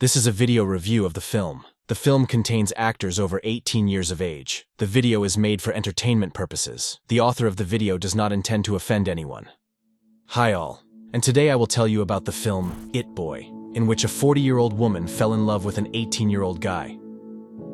This is a video review of the film. The film contains actors over 18 years of age. The video is made for entertainment purposes. The author of the video does not intend to offend anyone. Hi all, and today I will tell you about the film It Boy, in which a 40-year-old woman fell in love with an 18-year-old guy.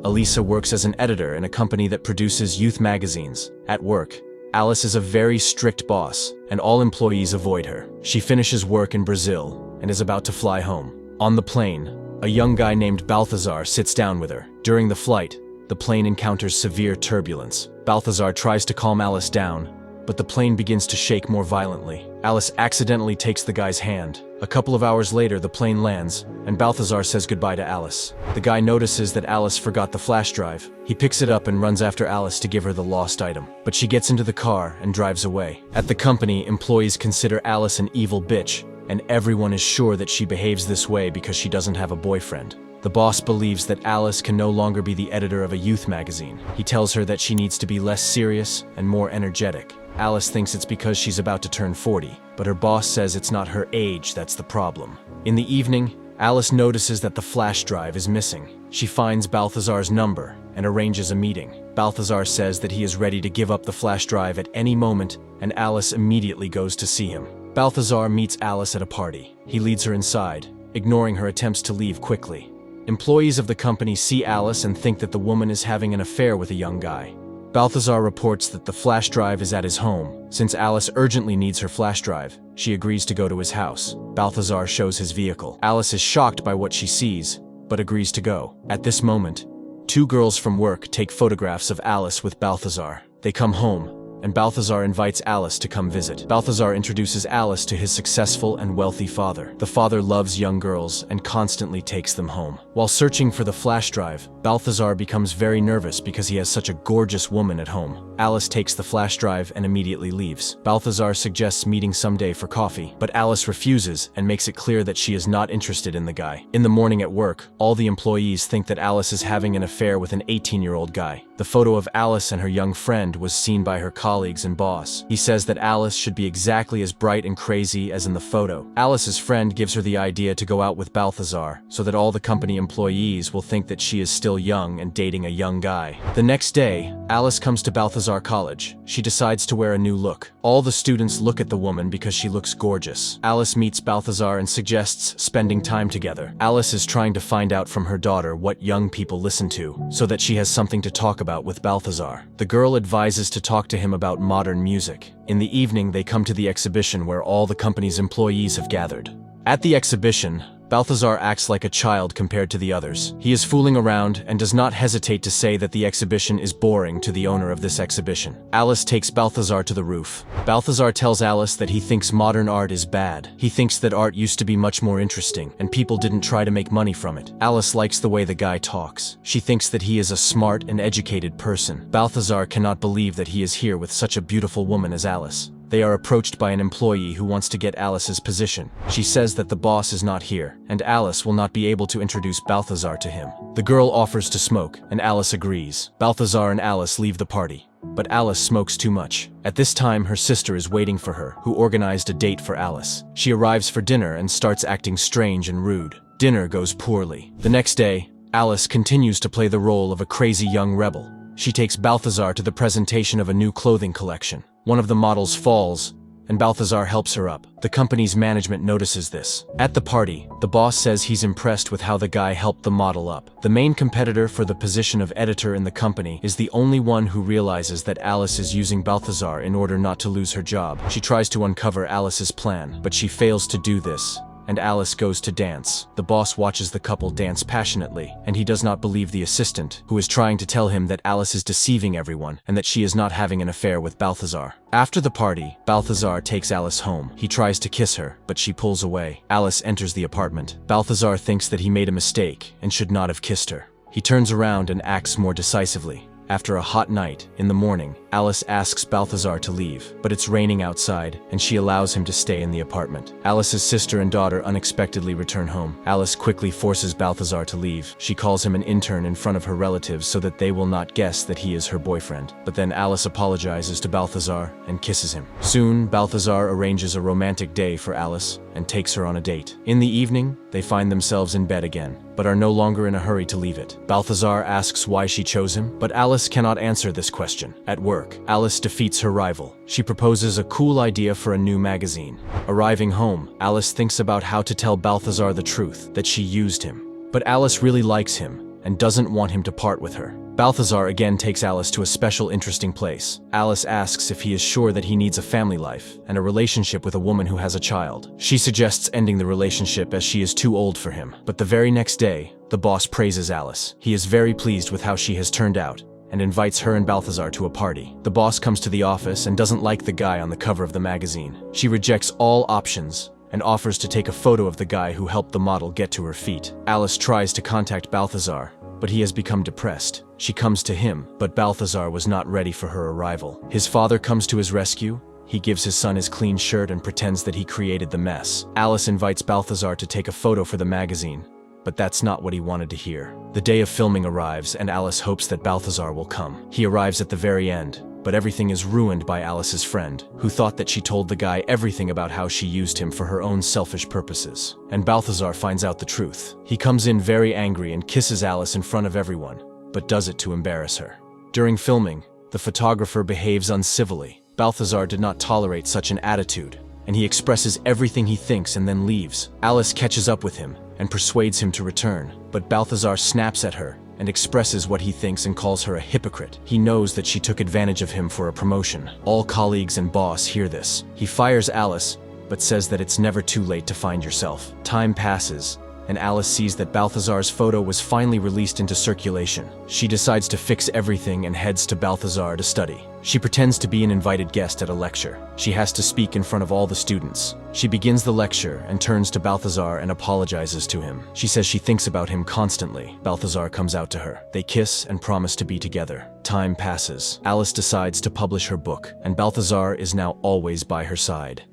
Elisa works as an editor in a company that produces youth magazines. At work, Alice is a very strict boss, and all employees avoid her. She finishes work in Brazil and is about to fly home. On the plane, a young guy named Balthazar sits down with her. During the flight, the plane encounters severe turbulence. Balthazar tries to calm Alice down, but the plane begins to shake more violently. Alice accidentally takes the guy's hand. A couple of hours later, the plane lands, and Balthazar says goodbye to Alice. The guy notices that Alice forgot the flash drive. He picks it up and runs after Alice to give her the lost item. But she gets into the car and drives away. At the company, employees consider Alice an evil bitch, and everyone is sure that she behaves this way because she doesn't have a boyfriend. The boss believes that Alice can no longer be the editor of a youth magazine. He tells her that she needs to be less serious and more energetic. Alice thinks it's because she's about to turn 40, but her boss says it's not her age that's the problem. In the evening, Alice notices that the flash drive is missing. She finds Balthazar's number and arranges a meeting. Balthazar says that he is ready to give up the flash drive at any moment, and Alice immediately goes to see him. Balthazar meets Alice at a party. He leads her inside, ignoring her attempts to leave quickly. Employees of the company see Alice and think that the woman is having an affair with a young guy. Balthazar reports that the flash drive is at his home. Since Alice urgently needs her flash drive, she agrees to go to his house. Balthazar shows his vehicle. Alice is shocked by what she sees, but agrees to go. At this moment, two girls from work take photographs of Alice with Balthazar. They come home, and Balthazar invites Alice to come visit. Balthazar introduces Alice to his successful and wealthy father. The father loves young girls and constantly takes them home. While searching for the flash drive, Balthazar becomes very nervous because he has such a gorgeous woman at home. Alice takes the flash drive and immediately leaves. Balthazar suggests meeting someday for coffee, but Alice refuses and makes it clear that she is not interested in the guy. In the morning at work, all the employees think that Alice is having an affair with an 18-year-old guy. The photo of Alice and her young friend was seen by her colleagues and boss. He says that Alice should be exactly as bright and crazy as in the photo. Alice's friend gives her the idea to go out with Balthazar so that all the company employees will think that she is still young and dating a young guy. The next day, Alice comes to Balthazar College. She decides to wear a new look. All the students look at the woman because she looks gorgeous. Alice meets Balthazar and suggests spending time together. Alice is trying to find out from her daughter what young people listen to, so that she has something to talk about with Balthazar. The girl advises to talk to him about modern music. In the evening, they come to the exhibition where all the company's employees have gathered. At the exhibition, Balthazar acts like a child compared to the others. He is fooling around and does not hesitate to say that the exhibition is boring to the owner of this exhibition. Alice takes Balthazar to the roof. Balthazar tells Alice that he thinks modern art is bad. He thinks that art used to be much more interesting, and people didn't try to make money from it. Alice likes the way the guy talks. She thinks that he is a smart and educated person. Balthazar cannot believe that he is here with such a beautiful woman as Alice. They are approached by an employee who wants to get Alice's position. She says that the boss is not here, and Alice will not be able to introduce Balthazar to him. The girl offers to smoke, and Alice agrees. Balthazar and Alice leave the party, but Alice smokes too much. At this time, her sister is waiting for her, who organized a date for Alice. She arrives for dinner and starts acting strange and rude. Dinner goes poorly. The next day, Alice continues to play the role of a crazy young rebel. She takes Balthazar to the presentation of a new clothing collection. One of the models falls, and Balthazar helps her up. The company's management notices this. At the party, the boss says he's impressed with how the guy helped the model up. The main competitor for the position of editor in the company is the only one who realizes that Alice is using Balthazar in order not to lose her job. She tries to uncover Alice's plan, but she fails to do this, and Alice goes to dance. The boss watches the couple dance passionately, and he does not believe the assistant, who is trying to tell him that Alice is deceiving everyone and that she is not having an affair with Balthazar. After the party, Balthazar takes Alice home. He tries to kiss her, but she pulls away. Alice enters the apartment. Balthazar thinks that he made a mistake and should not have kissed her. He turns around and acts more decisively. After a hot night, in the morning, Alice asks Balthazar to leave, but it's raining outside, and she allows him to stay in the apartment. Alice's sister and daughter unexpectedly return home. Alice quickly forces Balthazar to leave. She calls him an intern in front of her relatives so that they will not guess that he is her boyfriend. But then Alice apologizes to Balthazar and kisses him. Soon, Balthazar arranges a romantic day for Alice, and takes her on a date. In the evening, they find themselves in bed again, but are no longer in a hurry to leave it. Balthazar asks why she chose him, but Alice cannot answer this question. At work, Alice defeats her rival. She proposes a cool idea for a new magazine. Arriving home, Alice thinks about how to tell Balthazar the truth, that she used him. But Alice really likes him and doesn't want him to part with her. Balthazar again takes Alice to a special, interesting place. Alice asks if he is sure that he needs a family life and a relationship with a woman who has a child. She suggests ending the relationship as she is too old for him. But the very next day, the boss praises Alice. He is very pleased with how she has turned out and invites her and Balthazar to a party. The boss comes to the office and doesn't like the guy on the cover of the magazine. She rejects all options and offers to take a photo of the guy who helped the model get to her feet. Alice tries to contact Balthazar, but he has become depressed. She comes to him, but Balthazar was not ready for her arrival. His father comes to his rescue. He gives his son his clean shirt and pretends that he created the mess. Alice invites Balthazar to take a photo for the magazine, but that's not what he wanted to hear. The day of filming arrives, and Alice hopes that Balthazar will come. He arrives at the very end, but everything is ruined by Alice's friend, who thought that she told the guy everything about how she used him for her own selfish purposes. And Balthazar finds out the truth. He comes in very angry and kisses Alice in front of everyone, but does it to embarrass her. During filming, the photographer behaves uncivilly. Balthazar did not tolerate such an attitude, and he expresses everything he thinks and then leaves. Alice catches up with him and persuades him to return, but Balthazar snaps at her and expresses what he thinks and calls her a hypocrite. He knows that she took advantage of him for a promotion. All colleagues and boss hear this. He fires Alice, but says that it's never too late to find yourself. Time passes, and Alice sees that Balthazar's photo was finally released into circulation. She decides to fix everything and heads to Balthazar to study. She pretends to be an invited guest at a lecture. She has to speak in front of all the students. She begins the lecture and turns to Balthazar and apologizes to him. She says she thinks about him constantly. Balthazar comes out to her. They kiss and promise to be together. Time passes. Alice decides to publish her book, and Balthazar is now always by her side.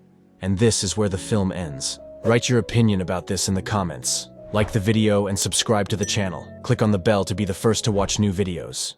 And this is where the film ends. Write your opinion about this in the comments. Like the video and subscribe to the channel. Click on the bell to be the first to watch new videos.